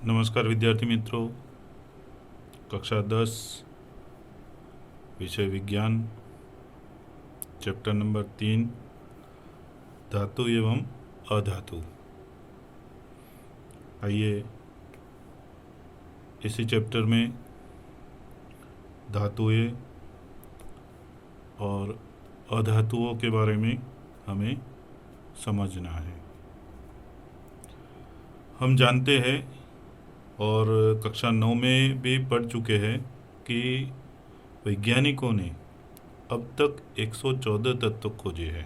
नमस्कार विद्यार्थी मित्रों। कक्षा 10 विषय विज्ञान चैप्टर नंबर 3 धातु एवं अधातु। आइए इसी चैप्टर में धातुएं और अधातुओं के बारे में हमें समझना है। हम जानते हैं और कक्षा 9 में भी पढ़ चुके हैं कि वैज्ञानिकों ने अब तक 114 तत्व खोजे हैं।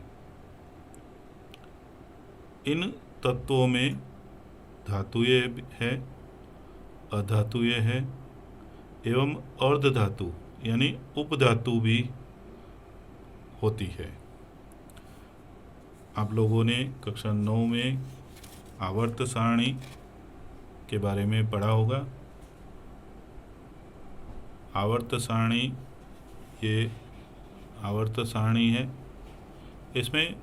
इन तत्वों में धातुएं है, अधातुएं है एवं अर्धधातु यानी उपधातु भी होती है। आप लोगों ने कक्षा 9 में आवर्त सारणी के बारे में पढ़ा होगा। आवर्त सारणी, ये आवर्त सारणी है। इसमें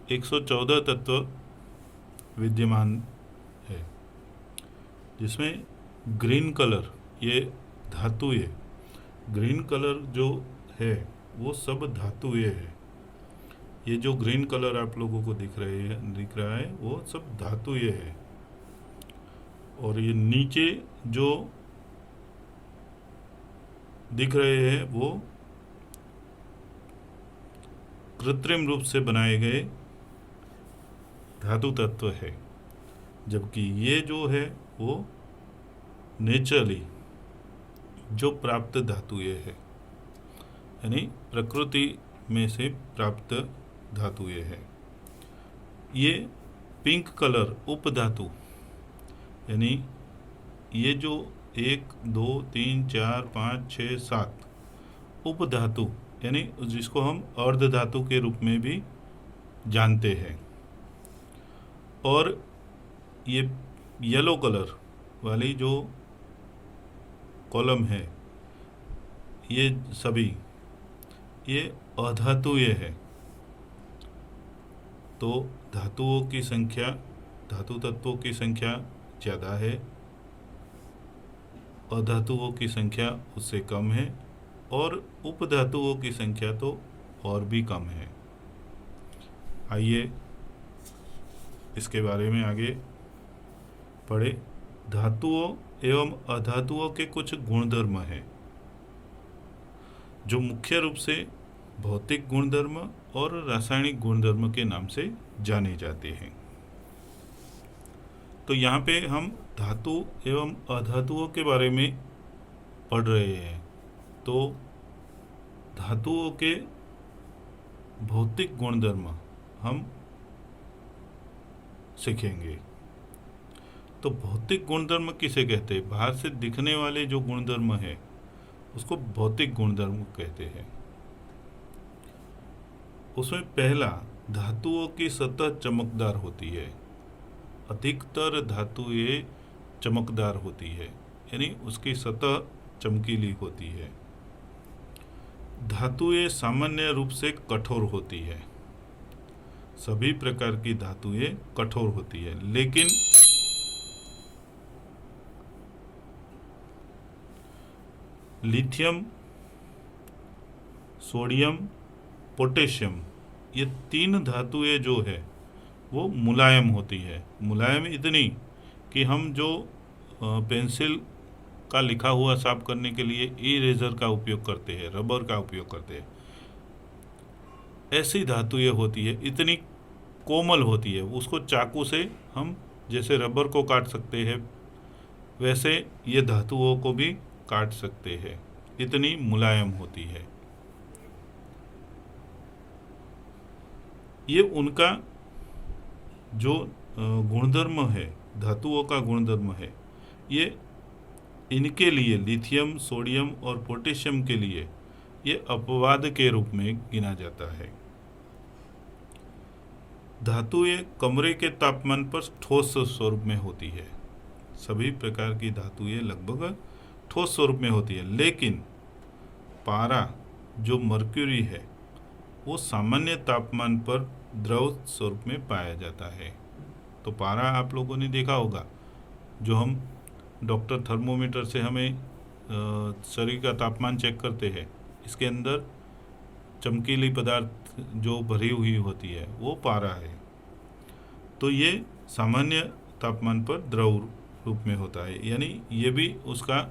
114 तत्व विद्यमान है, जिसमें ग्रीन कलर, ये धातुएं, ग्रीन कलर जो है वो सब धातुएं है। ये जो ग्रीन कलर आप लोगों को दिख रहा है वो सब धातुएं है। और ये नीचे जो दिख रहे हैं वो कृत्रिम रूप से बनाए गए धातु तत्व है, जबकि ये जो है वो नेचुरली जो प्राप्त धातुएं है, यानी प्रकृति में से प्राप्त धातुएं है। ये पिंक कलर उपधातु, यानी ये जो 1 2 3 4 5 6 7 उपधातु, यानी जिसको हम अर्धधातु के रूप में भी जानते हैं। और ये येलो कलर वाली जो कॉलम है, ये सभी ये अधातुएं है। तो धातुओं की संख्या, धातु तत्वों की संख्या ज़्यादा है, अधातुओं की संख्या उससे कम है, और उपधातुओं की संख्या तो और भी कम है। आइए इसके बारे में आगे पढ़े। धातुओं एवं अधातुओं के कुछ गुणधर्म हैं जो मुख्य रूप से भौतिक गुणधर्म और रासायनिक गुणधर्म के नाम से जाने जाते हैं। तो यहाँ पे हम धातु एवं अधातुओं के बारे में पढ़ रहे हैं। तो धातुओं के भौतिक गुणधर्म हम सीखेंगे। तो भौतिक गुणधर्म किसे कहते हैं? बाहर से दिखने वाले जो गुणधर्म है उसको भौतिक गुणधर्म कहते हैं। उसमें पहला, धातुओं की सतह चमकदार होती है। अधिकतर धातुएं चमकदार होती है, यानी उसकी सतह चमकीली होती है। धातुएं सामान्य रूप से कठोर होती है। सभी प्रकार की धातुएं कठोर होती है, लेकिन लिथियम, सोडियम, पोटेशियम, ये 3 धातुएं जो है वो मुलायम होती है। मुलायम इतनी कि हम जो पेंसिल का लिखा हुआ साफ करने के लिए इरेजर का उपयोग करते हैं, रबर का उपयोग करते हैं, ऐसी धातुएं होती है। इतनी कोमल होती है, उसको चाकू से हम जैसे रबर को काट सकते हैं वैसे ये धातुओं को भी काट सकते हैं, इतनी मुलायम होती है। ये उनका जो गुणधर्म है, धातुओं का गुणधर्म है, ये इनके लिए, लिथियम, सोडियम और पोटेशियम के लिए, ये अपवाद के रूप में गिना जाता है। धातुएं कमरे के तापमान पर ठोस स्वरूप में होती है। सभी प्रकार की धातुएं लगभग ठोस स्वरूप में होती है, लेकिन पारा जो मर्क्यूरी है वो सामान्य तापमान पर द्रव स्वरूप में पाया जाता है। तो पारा आप लोगों ने देखा होगा, जो हम डॉक्टर थर्मोमीटर से हमें शरीर का तापमान चेक करते हैं, इसके अंदर चमकीली पदार्थ जो भरी हुई होती है वो पारा है। तो ये सामान्य तापमान पर द्रव रूप में होता है, यानी ये भी उसका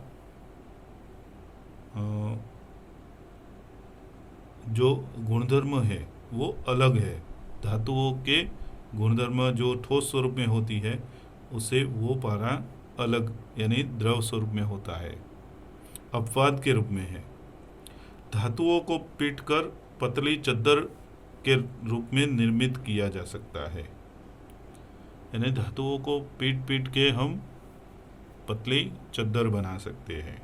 जो गुणधर्म है वो अलग है। धातुओं के गुणधर्म जो ठोस स्वरूप में होती है उससे वो पारा अलग यानी द्रव स्वरूप में होता है, अपवाद के रूप में है। धातुओं को पीटकर पतली चद्दर के रूप में निर्मित किया जा सकता है, यानी धातुओं को पीट पीट के हम पतली चद्दर बना सकते हैं।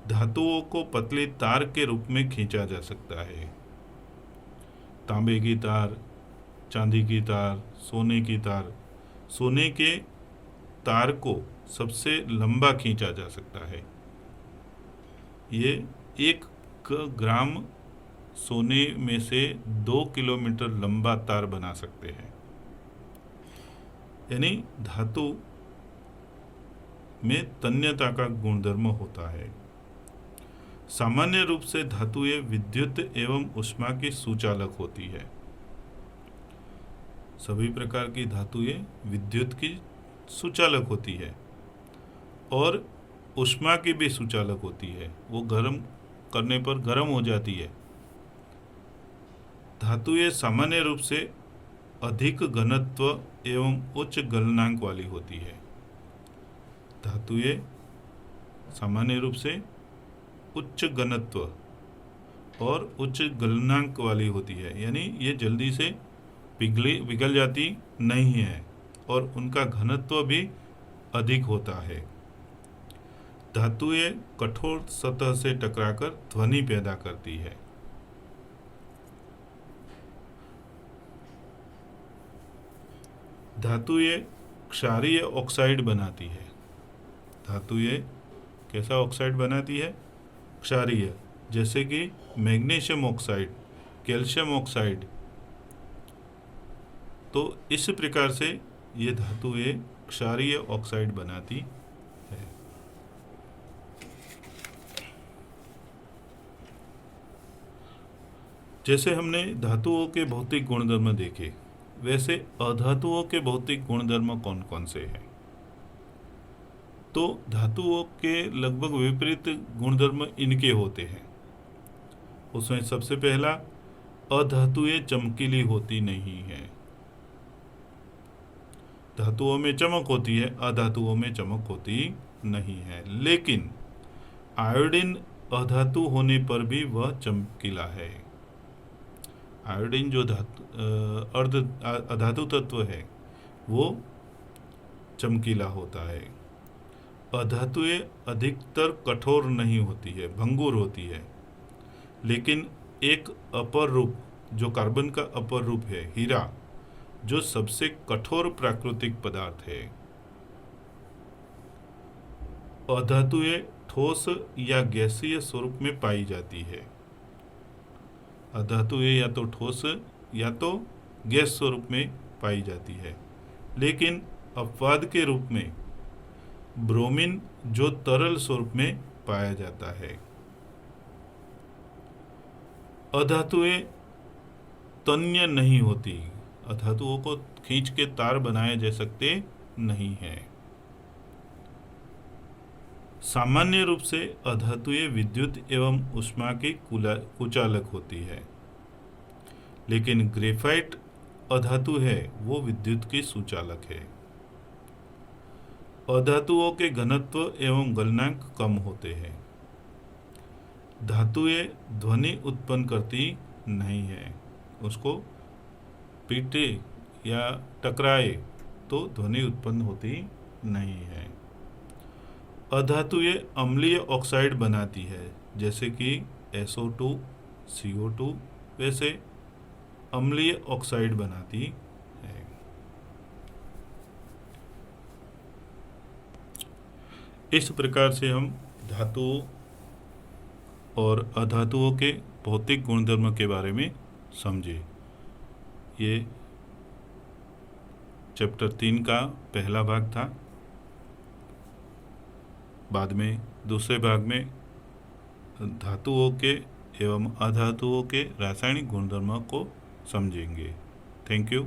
धातुओं को पतली तार के रूप में खींचा जा सकता है। तांबे की तार, चांदी की तार, सोने की तार। सोने के तार को सबसे लंबा खींचा जा सकता है। ये 1 ग्राम सोने में से 2 किलोमीटर लंबा तार बना सकते हैं, यानी धातु में तन्यता का गुणधर्म होता है। सामान्य रूप से धातुएं विद्युत एवं ऊष्मा की सुचालक होती है। सभी प्रकार की धातुएं विद्युत की सुचालक होती है और ऊष्मा की भी सुचालक होती है, वो गर्म करने पर गर्म हो जाती है। धातुएं सामान्य रूप से अधिक घनत्व एवं उच्च गलनांक वाली होती है। धातुएं सामान्य रूप से उच्च घनत्व और उच्च गलनांक वाली होती है, यानी ये जल्दी से पिघल जाती नहीं है और उनका घनत्व भी अधिक होता है। धातुएं कठोर सतह से टकराकर ध्वनि पैदा करती है। धातुएं क्षारीय ऑक्साइड बनाती है। धातुएं कैसा ऑक्साइड बनाती है? क्षारीय, जैसे कि मैग्नीशियम ऑक्साइड, कैल्शियम ऑक्साइड। तो इस प्रकार से ये धातुएं क्षारीय ऑक्साइड बनाती है। जैसे हमने धातुओं के भौतिक गुणधर्म देखे, वैसे अधातुओं के भौतिक गुणधर्म कौन कौन से हैं? तो धातुओं के लगभग विपरीत गुणधर्म इनके होते हैं। उसमें सबसे पहला, अधातुएं चमकीली होती नहीं है। धातुओं में चमक होती है, अधातुओं में चमक होती नहीं है। लेकिन आयोडीन अधातु होने पर भी वह चमकीला है। आयोडीन जो अधातु तत्व है वो चमकीला होता है। अधातुएं अधिकतर कठोर नहीं होती है, भंगुर होती है। लेकिन एक अपर रूप जो कार्बन का अपर रूप है, हीरा, जो सबसे कठोर प्राकृतिक पदार्थ है। अधातुएं ठोस या गैसीय स्वरूप में पाई जाती है। अधातुएं या तो ठोस या तो गैस स्वरूप में पाई जाती है। लेकिन अपवाद के रूप में ब्रोमीन जो तरल स्वरूप में पाया जाता है। अधातुएं तन्य नहीं होती, अधातुओं को खींच के तार बनाए जा सकते नहीं हैं। सामान्य रूप से अधातुएं विद्युत एवं ऊष्मा की कुचालक होती है। लेकिन ग्रेफाइट अधातु है, वो विद्युत की सुचालक है। अधातुओं के घनत्व एवं गलनांक कम होते हैं। धातुएं ध्वनि उत्पन्न करती नहीं है। उसको पीटे या टकराए तो ध्वनि उत्पन्न होती नहीं है। अधातुएं अम्लीय ऑक्साइड बनाती है, जैसे कि SO2, CO2 वैसे अम्लीय ऑक्साइड बनाती है। इस प्रकार से हम धातुओं और अधातुओं के भौतिक गुणधर्म के बारे में समझे। ये चैप्टर 3 का पहला भाग था। बाद में दूसरे भाग में धातुओं के एवं अधातुओं के रासायनिक गुणधर्मों को समझेंगे। Thank you.